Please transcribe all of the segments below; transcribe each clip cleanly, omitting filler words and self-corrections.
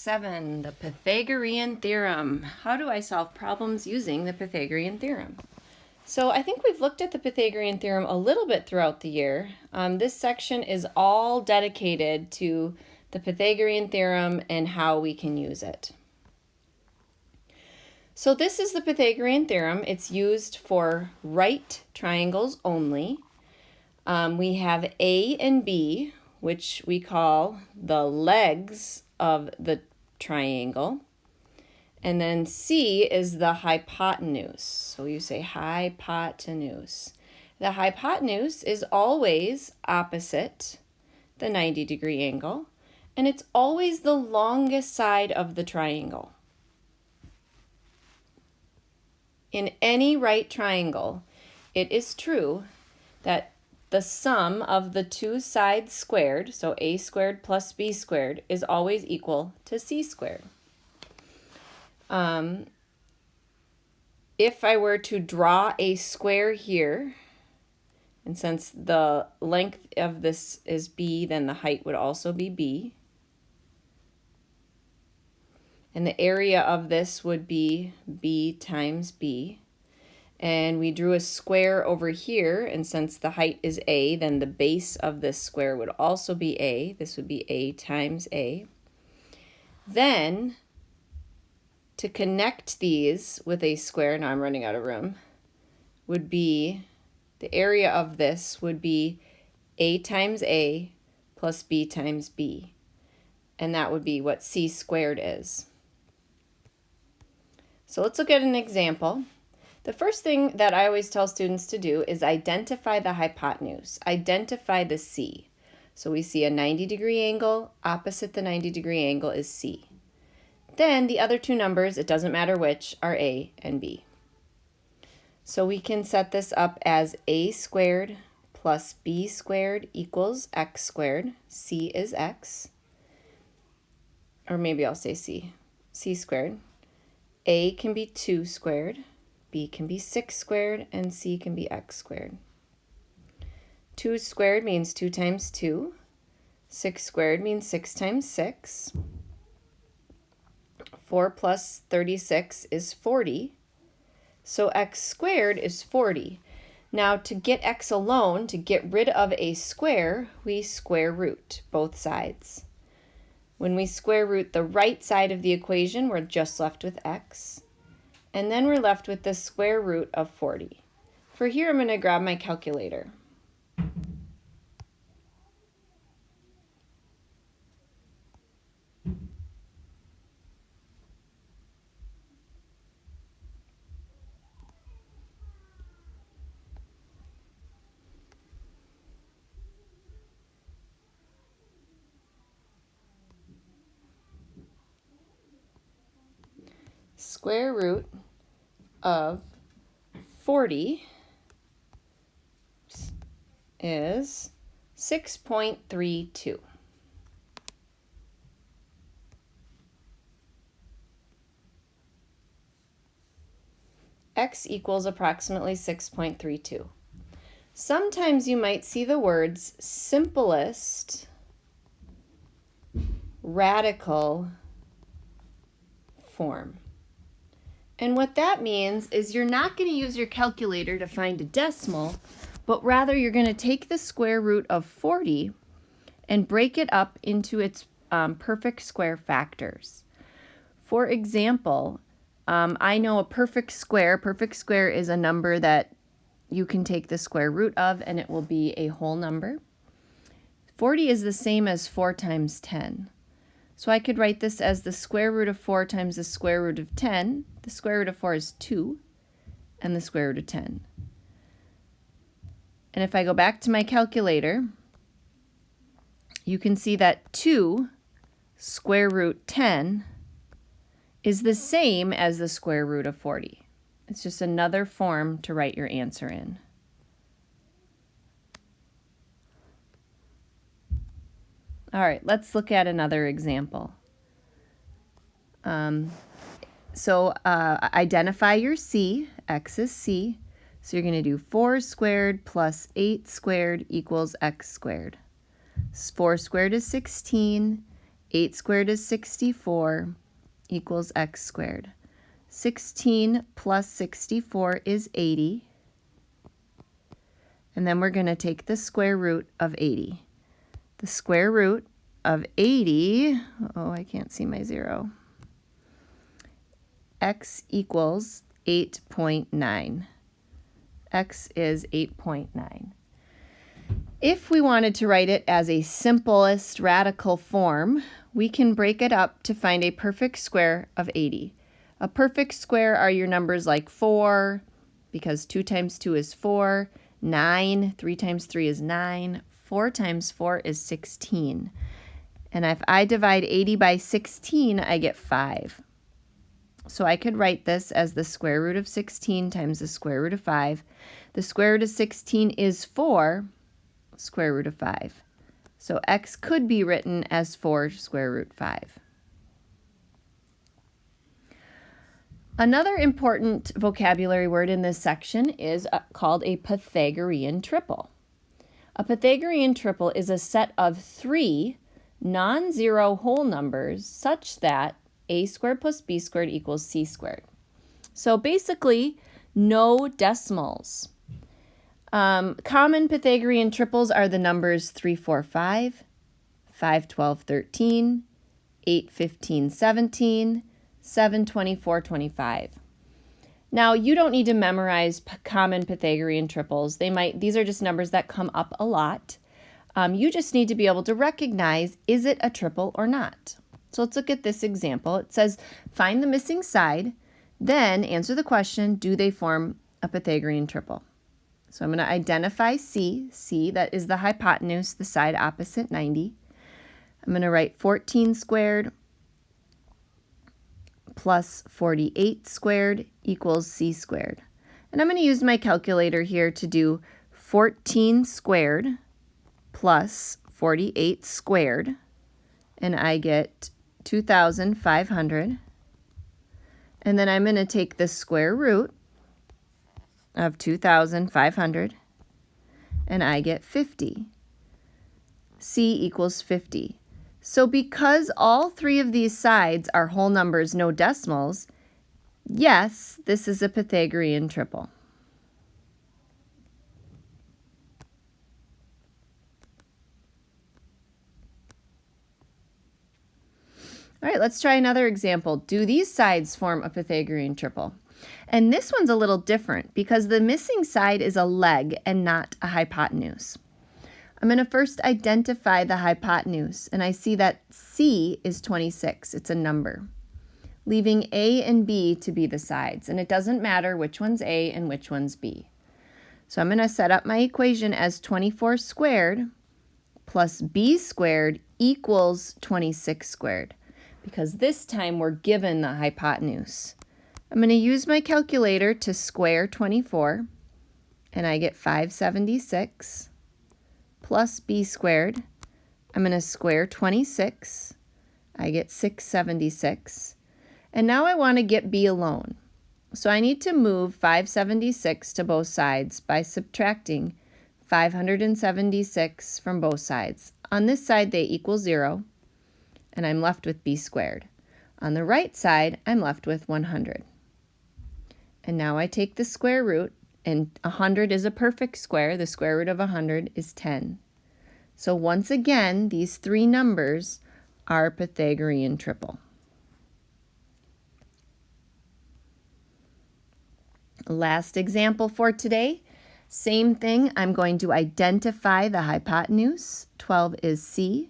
7, the Pythagorean theorem. How do I solve problems using the Pythagorean theorem? So I think we've looked at the Pythagorean theorem a little bit throughout the year. This section is all dedicated to the Pythagorean theorem and how we can use it. So this is the Pythagorean theorem. It's used for right triangles only. We have A and B, which we call the legs of the triangle. And then C is the hypotenuse. So you say hypotenuse. The hypotenuse is always opposite the 90-degree angle, and it's always the longest side of the triangle. In any right triangle, it is true that the sum of the two sides squared, so a squared plus b squared, is always equal to c squared. If I were to draw a square here, and since the length of this is b, then the height would also be b. And the area of this would be b times b. And we drew a square over here, and since the height is a, then the base of this square would also be a. This would be a times a. Then, to connect these with a square, now I'm running out of room, would be, the area of this would be a times a plus b times b. And that would be what c squared is. So let's look at an example. The first thing that I always tell students to do is identify the hypotenuse, identify the C. So we see a 90-degree angle, opposite the 90-degree angle is C. Then the other two numbers, it doesn't matter which, are A and B. So we can set this up as A squared plus B squared equals X squared. C is X. Or maybe I'll say C. C squared. A can be 2 squared. B can be 6 squared, and C can be x squared. 2 squared means 2 times 2. 6 squared means 6 times 6. 4 plus 36 is 40. So x squared is 40. Now to get x alone, to get rid of a square, we square root both sides. When we square root the right side of the equation, we're just left with x. And then we're left with the square root of 40. For here, I'm going to grab my calculator. Square root of 40 is 6.32. X equals approximately 6.32. Sometimes you might see the words simplest radical form. And what that means is you're not going to use your calculator to find a decimal, but rather you're going to take the square root of 40 and break it up into its perfect square factors. For example, I know a perfect square. Perfect square is a number that you can take the square root of and it will be a whole number. 40 is the same as 4 times 10. So I could write this as the square root of 4 times the square root of 10. The square root of 4 is 2, and the square root of 10. And if I go back to my calculator, you can see that 2 square root 10 is the same as the square root of 40. It's just another form to write your answer in. All right, let's look at another example. Identify your C. X is C. So you're going to do 4 squared plus 8 squared equals x squared. 4 squared is 16. 8 squared is 64 equals x squared. 16 plus 64 is 80. And then we're going to take the square root of 80. The square root of 80, oh, I can't see my 0. X equals 8.9. X is 8.9. If we wanted to write it as a simplest radical form, we can break it up to find a perfect square of 80. A perfect square are your numbers like 4, because 2 times 2 is 4, 9, 3 times 3 is 9, 4 times 4 is 16. And if I divide 80 by 16, I get 5. So I could write this as the square root of 16 times the square root of 5. The square root of 16 is 4 square root of 5. So x could be written as 4 square root 5. Another important vocabulary word in this section is called a Pythagorean triple. A Pythagorean triple is a set of 3 non-zero whole numbers such that a squared plus b squared equals c squared. So basically, no decimals. Common Pythagorean triples are the numbers 3, 4, 5, 5, 12, 13, 8, 15, 17, 7, 24, 25. Now, you don't need to memorize common Pythagorean triples. These are just numbers that come up a lot. You just need to be able to recognize, is it a triple or not? So let's look at this example. It says, find the missing side, then answer the question, do they form a Pythagorean triple? So I'm going to identify C. C, that is the hypotenuse, the side opposite 90. I'm going to write 14 squared plus 48 squared equals c squared. And I'm going to use my calculator here to do 14 squared plus 48 squared, and I get 2,500. And then I'm going to take the square root of 2,500, and I get 50. C equals 50. So because all 3 of these sides are whole numbers, no decimals, yes, this is a Pythagorean triple. All right, let's try another example. Do these sides form a Pythagorean triple? And this one's a little different because the missing side is a leg and not a hypotenuse. I'm going to first identify the hypotenuse, and I see that C is 26. It's a number, leaving A and B to be the sides. And it doesn't matter which one's A and which one's B. So I'm going to set up my equation as 24 squared plus B squared equals 26 squared, because this time we're given the hypotenuse. I'm going to use my calculator to square 24, and I get 576 plus b squared. I'm going to square 26. I get 676. And now I want to get b alone. So I need to move 576 to both sides by subtracting 576 from both sides. On this side, they equal 0, and I'm left with b squared. On the right side, I'm left with 100. And now I take the square root, and 100 is a perfect square. The square root of 100 is 10. So once again, these 3 numbers are Pythagorean triple. Last example for today. Same thing, I'm going to identify the hypotenuse. 12 is C.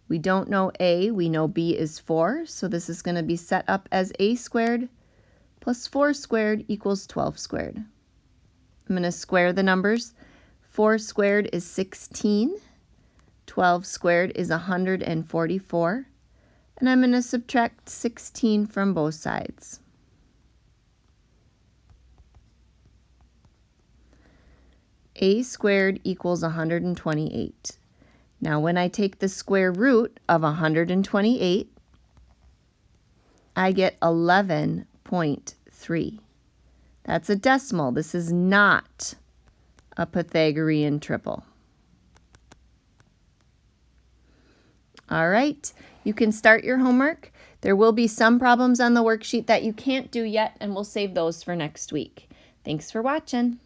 We don't know A, we know B is 4, so this is going to be set up as A squared plus 4 squared equals 12 squared. I'm going to square the numbers. 4 squared is 16. 12 squared is 144. And I'm going to subtract 16 from both sides. A squared equals 128. Now when I take the square root of 128, I get 11.3. That's a decimal. This is not a Pythagorean triple. All right, You can start your homework. There will be some problems on the worksheet that you can't do yet, and we'll save those for next week. Thanks for watching.